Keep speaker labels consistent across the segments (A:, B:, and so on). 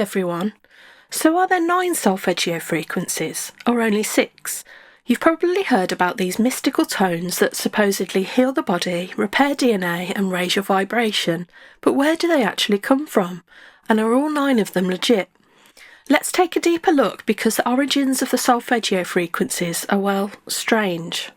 A: everyone. So are there 9 solfeggio frequencies, or only 6? You've probably heard about these mystical tones that supposedly heal the body, repair DNA and raise your vibration, but where do they actually come from? And are all 9 of them legit? Let's take a deeper look because the origins of the solfeggio frequencies are, well, strange.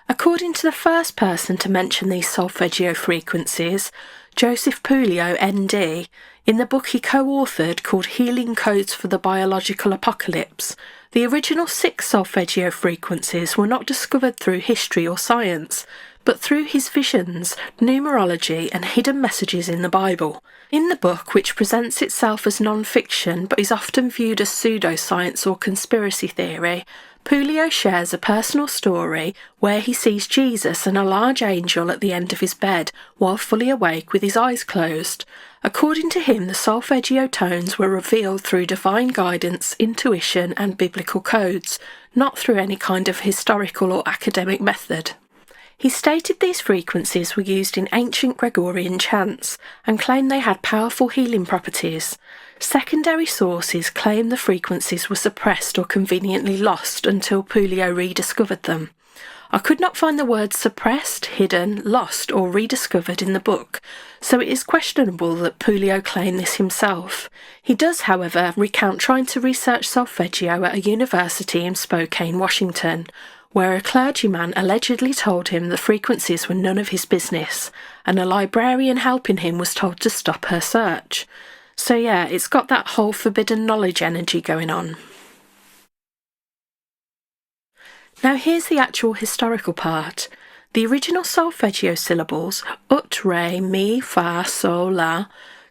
A: According to the first person to mention these solfeggio frequencies, Joseph Puleo, ND, in the book he co-authored called Healing Codes for the Biological Apocalypse, the original 6 solfeggio frequencies were not discovered through history or science, but through his visions, numerology and hidden messages in the Bible. In the book, which presents itself as non-fiction but is often viewed as pseudoscience or conspiracy theory, Puleo shares a personal story where he sees Jesus and a large angel at the end of his bed while fully awake with his eyes closed. According to him, the solfeggio tones were revealed through divine guidance, intuition and biblical codes, not through any kind of historical or academic method. He stated these frequencies were used in ancient Gregorian chants and claimed they had powerful healing properties. Secondary sources claim the frequencies were suppressed or conveniently lost until Puleo rediscovered them. I could not find the words suppressed, hidden, lost or rediscovered in the book, so it is questionable that Puleo claimed this himself. He does, however, recount trying to research solfeggio at a university in Spokane, Washington, where a clergyman allegedly told him the frequencies were none of his business, and a librarian helping him was told to stop her search. So yeah, it's got that whole forbidden knowledge energy going on. Now here's the actual historical part. The original solfeggio syllables, ut, re, mi, fa, sol, la,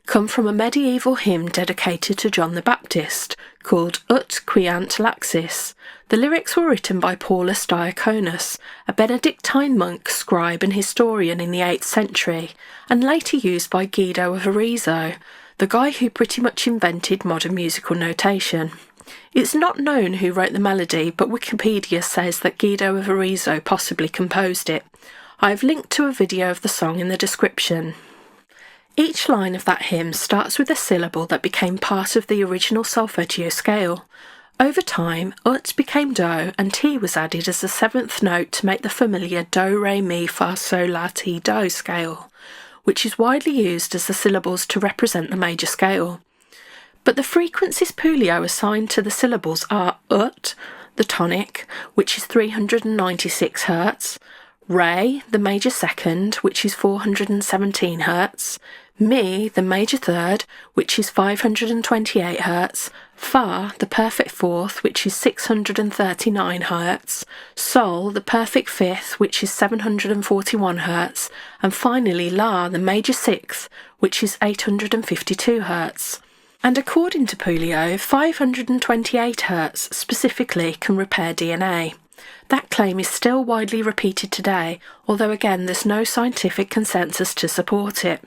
A: come from a medieval hymn dedicated to John the Baptist, called Ut Quiant Laxis. The lyrics were written by Paulus Diaconus, a Benedictine monk, scribe and historian in the 8th century, and later used by Guido of Arezzo, the guy who pretty much invented modern musical notation. It's not known who wrote the melody, but Wikipedia says that Guido of Arezzo possibly composed it. I have linked to a video of the song in the description. Each line of that hymn starts with a syllable that became part of the original solfeggio scale. Over time, ut became do and ti was added as the 7th note to make the familiar do, re, mi, fa, sol, la, ti, do scale, which is widely used as the syllables to represent the major scale. But the frequencies Puleo assigned to the syllables are ut, the tonic, which is 396 Hz, re, the major second, which is 417 Hz, mi, the major third, which is 528 Hz, fa, the perfect fourth, which is 639 Hz, sol, the perfect fifth, which is 741 Hz, and finally la, the major sixth, which is 852 Hz. And according to Puleo, 528 Hz specifically can repair DNA. That claim is still widely repeated today, although again there's no scientific consensus to support it.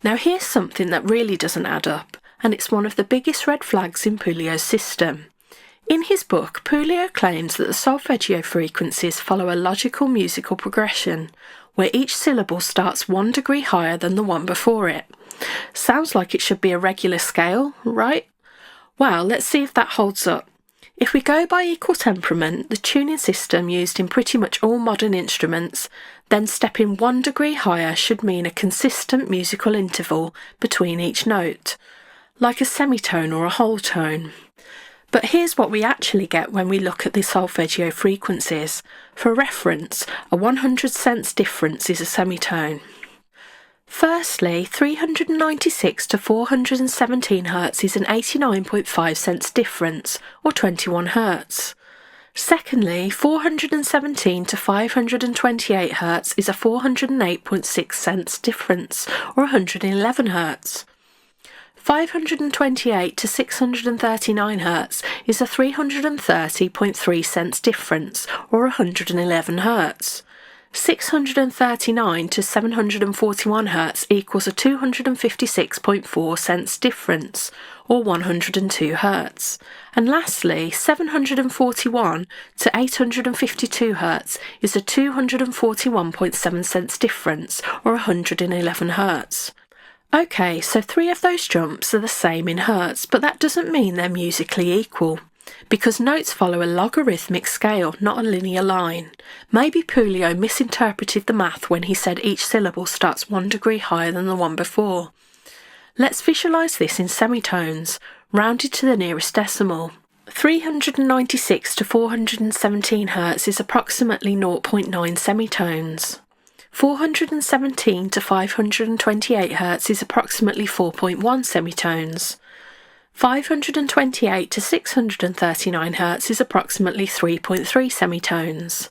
A: Now here's something that really doesn't add up, and it's one of the biggest red flags in Puleo's system. In his book, Puleo claims that the solfeggio frequencies follow a logical musical progression, where each syllable starts 1 degree higher than the one before it. Sounds like it should be a regular scale, right? Well, let's see if that holds up. If we go by equal temperament, the tuning system used in pretty much all modern instruments, then stepping 1 degree higher should mean a consistent musical interval between each note, like a semitone or a whole tone. But here's what we actually get when we look at the solfeggio frequencies. For reference, a 100 cents difference is a semitone. Firstly, 396 to 417 Hz is an 89.5 cents difference, or 21 Hz. Secondly, 417 to 528 Hz is a 408.6 cents difference, or 111 Hz. 528 to 639 Hz is a 330.3 cents difference, or 111 Hz. 639 to 741 Hz equals a 256.4 cents difference, or 102 Hz. And lastly, 741 to 852 Hz is a 241.7 cents difference, or 111 Hz. Okay, so 3 of those jumps are the same in hertz, but that doesn't mean they're musically equal, because notes follow a logarithmic scale, not a linear line. Maybe Puleo misinterpreted the math when he said each syllable starts 1 degree higher than the one before. Let's visualise this in semitones, rounded to the nearest decimal. 396 to 417 Hz is approximately 0.9 semitones. 417 to 528 Hz is approximately 4.1 semitones. 528 to 639 Hz is approximately 3.3 semitones.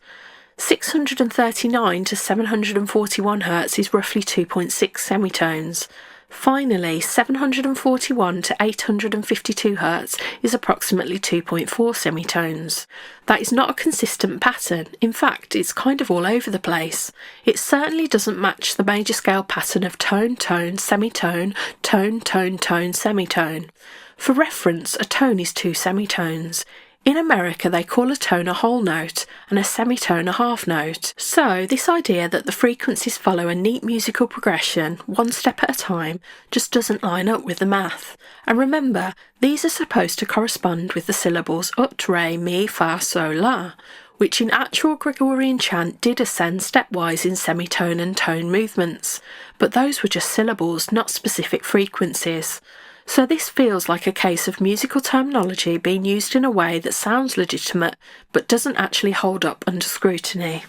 A: 639 to 741 Hz is roughly 2.6 semitones. Finally, 741 to 852 Hz is approximately 2.4 semitones. That is not a consistent pattern. In fact, it's kind of all over the place. It certainly doesn't match the major scale pattern of tone, tone, semitone, tone, tone, tone, semitone. For reference, a tone is 2 semitones. In America, they call a tone a whole note and a semitone a half note. So, this idea that the frequencies follow a neat musical progression, one step at a time, just doesn't line up with the math. And remember, these are supposed to correspond with the syllables ut, re, mi, fa, sol, la, which in actual Gregorian chant did ascend stepwise in semitone and tone movements, but those were just syllables, not specific frequencies. So this feels like a case of musical terminology being used in a way that sounds legitimate but doesn't actually hold up under scrutiny.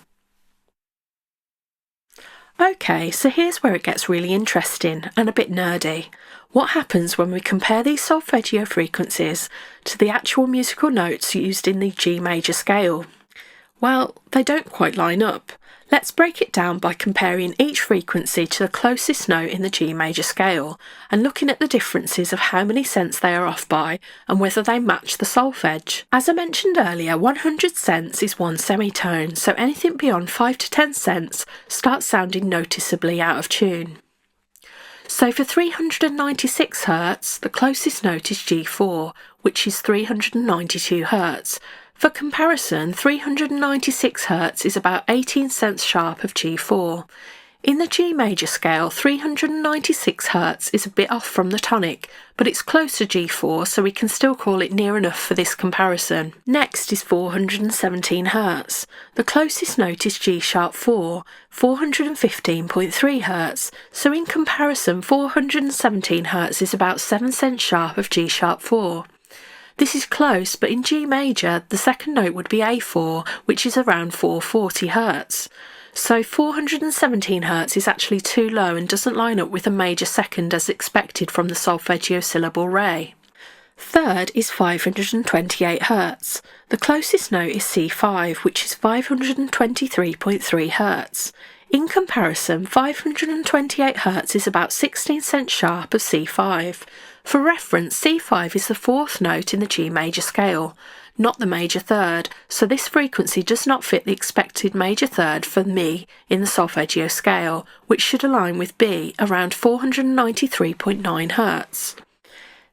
A: Okay, so here's where it gets really interesting and a bit nerdy. What happens when we compare these solfeggio frequencies to the actual musical notes used in the G major scale? Well, they don't quite line up. Let's break it down by comparing each frequency to the closest note in the G major scale and looking at the differences of how many cents they are off by and whether they match the solfege. As I mentioned earlier, 100 cents is 1 semitone, so anything beyond 5 to 10 cents starts sounding noticeably out of tune. So for 396 Hz, the closest note is G4, which is 392 Hz. For comparison, 396 Hz is about 18 cents sharp of G4. In the G major scale, 396 Hz is a bit off from the tonic, but it's close to G4, so we can still call it near enough for this comparison. Next is 417 Hz. The closest note is G sharp 4, 415.3 Hz, so in comparison, 417 Hz is about 7 cents sharp of G sharp 4. This is close, but in G major, the second note would be A4, which is around 440 Hz. So 417 Hz is actually too low and doesn't line up with a major second as expected from the solfeggio syllable re. Third is 528 Hz. The closest note is C5, which is 523.3 Hz. In comparison, 528 Hz is about 16 cents sharp of C5. For reference, C5 is the fourth note in the G major scale, not the major third, so this frequency does not fit the expected major third for mi in the solfeggio scale, which should align with B around 493.9 Hz.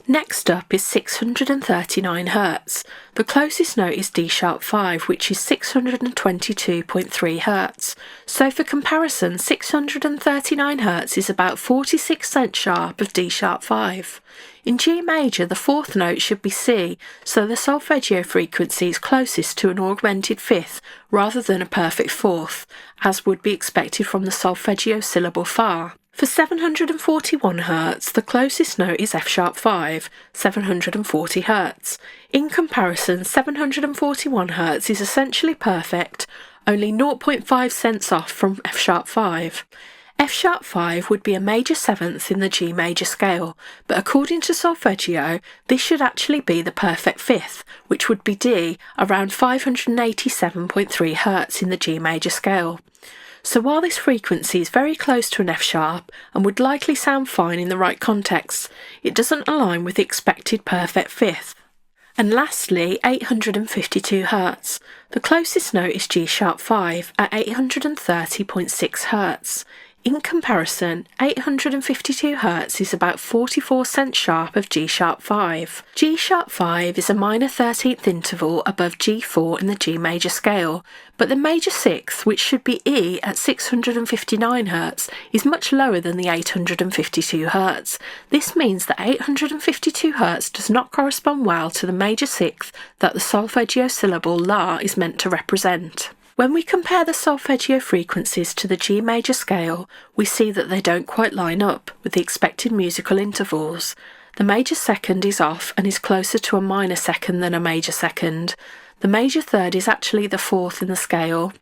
A: Next up is 639 Hz. The closest note is D sharp 5, which is 622.3 Hz. So for comparison, 639 Hz is about 46 cents sharp of D sharp 5. In G major, the fourth note should be C, so the solfeggio frequency is closest to an augmented fifth rather than a perfect fourth, as would be expected from the solfeggio syllable fa. For 741 Hz, the closest note is F sharp 5, 740 Hz. In comparison, 741 Hz is essentially perfect, only 0.5 cents off from F sharp 5. F sharp 5 would be a major seventh in the G major scale, but according to solfeggio, this should actually be the perfect fifth, which would be D, around 587.3 Hz in the G major scale. So while this frequency is very close to an F sharp and would likely sound fine in the right context, it doesn't align with the expected perfect fifth. And lastly, 852 Hz. The closest note is G sharp 5 at 830.6 Hz. In comparison, 852 Hz is about 44 cents sharp of G sharp 5. G sharp 5 is a minor 13th interval above G4 in the G major scale, but the major 6th, which should be E at 659 Hz, is much lower than the 852 Hz. This means that 852 Hz does not correspond well to the major 6th that the solfeggio syllable La is meant to represent. When we compare the solfeggio frequencies to the G major scale, we see that they don't quite line up with the expected musical intervals. The major second is off and is closer to a minor second than a major second. The major third is actually the fourth in the scale.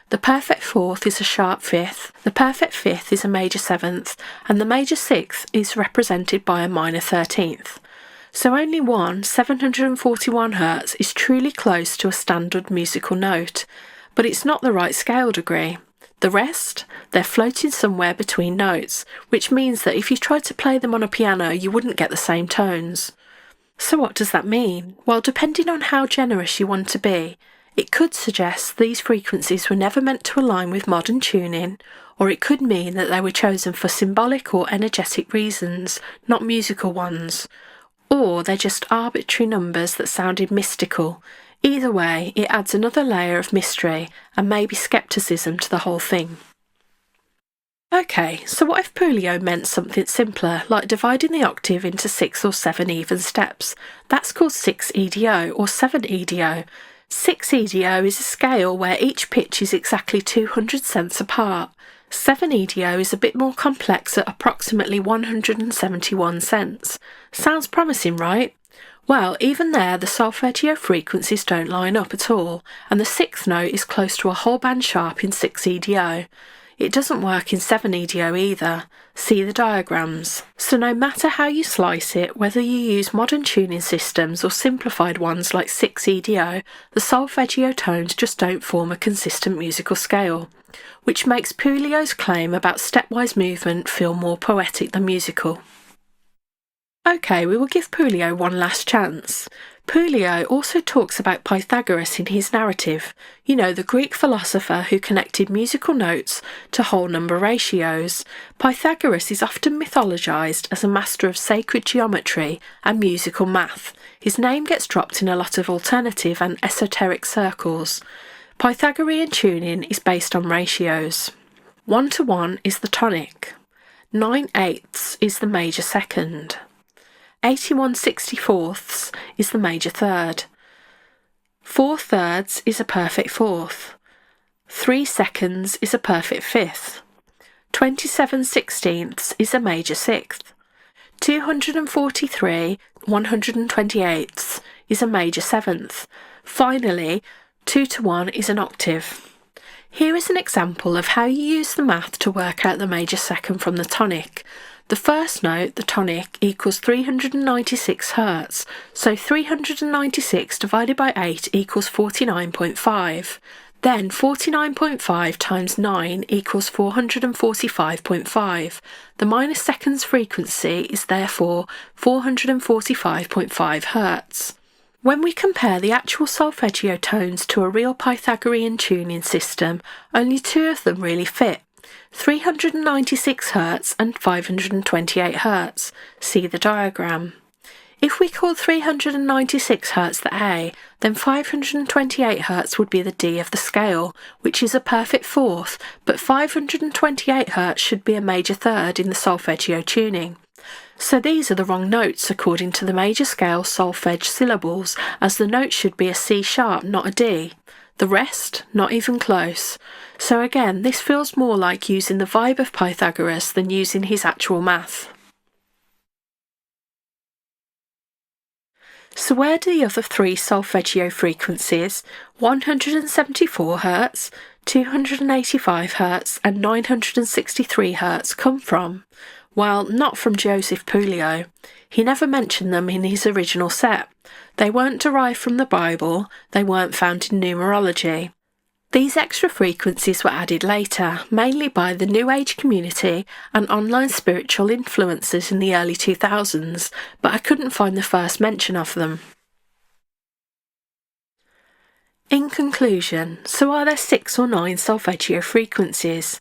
A: The perfect fourth is a sharp fifth, the perfect fifth is a major seventh, and the major sixth is represented by a minor 13th. So only one, 741 Hz, is truly close to a standard musical note. But it's not the right scale degree. The rest? They're floating somewhere between notes, which means that if you tried to play them on a piano, you wouldn't get the same tones. So what does that mean? Well, depending on how generous you want to be, it could suggest these frequencies were never meant to align with modern tuning, or it could mean that they were chosen for symbolic or energetic reasons, not musical ones. Or they're just arbitrary numbers that sounded mystical. Either way, it adds another layer of mystery and maybe scepticism to the whole thing. Okay, so what if Puleo meant something simpler, like dividing the octave into 6 or 7 even steps? That's called 6 EDO or 7 EDO. 6 EDO is a scale where each pitch is exactly 200 cents apart. 7 EDO is a bit more complex at approximately 171 cents. Sounds promising, right? Well, even there, the solfeggio frequencies don't line up at all, and the 6th note is close to a whole band sharp in 6 EDO. It doesn't work in 7 EDO either. See the diagrams. So no matter how you slice it, whether you use modern tuning systems or simplified ones like 6 EDO, the solfeggio tones just don't form a consistent musical scale, which makes Puleo's claim about stepwise movement feel more poetic than musical. Okay, we will give Puleo one last chance. Puleo also talks about Pythagoras in his narrative, you know, the Greek philosopher who connected musical notes to whole number ratios. Pythagoras is often mythologized as a master of sacred geometry and musical math. His name gets dropped in a lot of alternative and esoteric circles. Pythagorean tuning is based on ratios. 1:1 is the tonic. 9/8 is the major second. 81/64 is the major third. 4/3 is a perfect fourth. 3 seconds is a perfect fifth. 27/16 is a major sixth. 243 128 is a major seventh. Finally, 2:1 is an octave. Here is an example of how you use the math to work out the major second from the tonic. The first note, the tonic, equals 396 Hz, so 396 divided by 8 equals 49.5. Then 49.5 times 9 equals 445.5. The minor seconds frequency is therefore 445.5 Hz. When we compare the actual solfeggio tones to a real Pythagorean tuning system, only two of them really fit. 396 Hz and 528 Hz. See the diagram. If we call 396 Hz the A, then 528 Hz would be the D of the scale, which is a perfect fourth, but 528 Hz should be a major third in the solfeggio tuning. So these are the wrong notes according to the major scale solfege syllables, as the note should be a C sharp, not a D. The rest, not even close. So again, this feels more like using the vibe of Pythagoras than using his actual math. So where do the other three solfeggio frequencies, 174 Hz, 285 Hz and 963 Hz, come from? Well, not from Joseph Puleo. He never mentioned them in his original set. They weren't derived from the Bible, they weren't found in numerology. These extra frequencies were added later, mainly by the New Age community and online spiritual influencers in the early 2000s, but I couldn't find the first mention of them. In conclusion, so are there 6 or 9 solfeggio frequencies?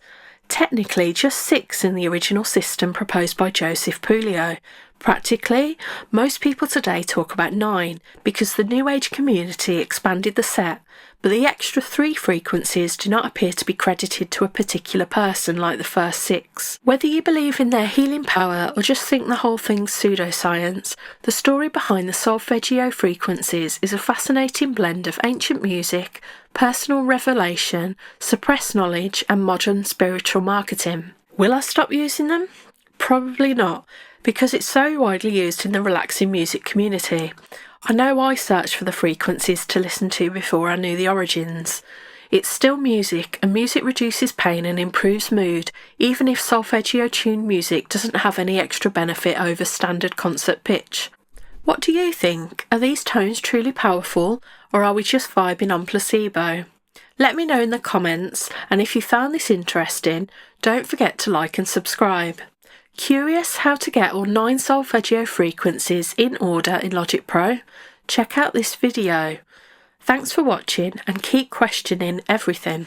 A: Technically just 6 in the original system proposed by Joseph Puleo. Practically, most people today talk about 9 because the New Age community expanded the set, but the extra 3 frequencies do not appear to be credited to a particular person like the first 6. Whether you believe in their healing power or just think the whole thing's pseudoscience, the story behind the Solfeggio frequencies is a fascinating blend of ancient music, personal revelation, suppressed knowledge, and modern spiritual marketing. Will I stop using them? Probably not, because it's so widely used in the relaxing music community. I know I searched for the frequencies to listen to before I knew the origins. It's still music, and music reduces pain and improves mood, even if solfeggio-tuned music doesn't have any extra benefit over standard concert pitch. What do you think? Are these tones truly powerful, or are we just vibing on placebo? Let me know in the comments, and if you found this interesting, don't forget to like and subscribe. Curious how to get all 9 solfeggio frequencies in order in Logic Pro? Check out this video. Thanks for watching and keep questioning everything.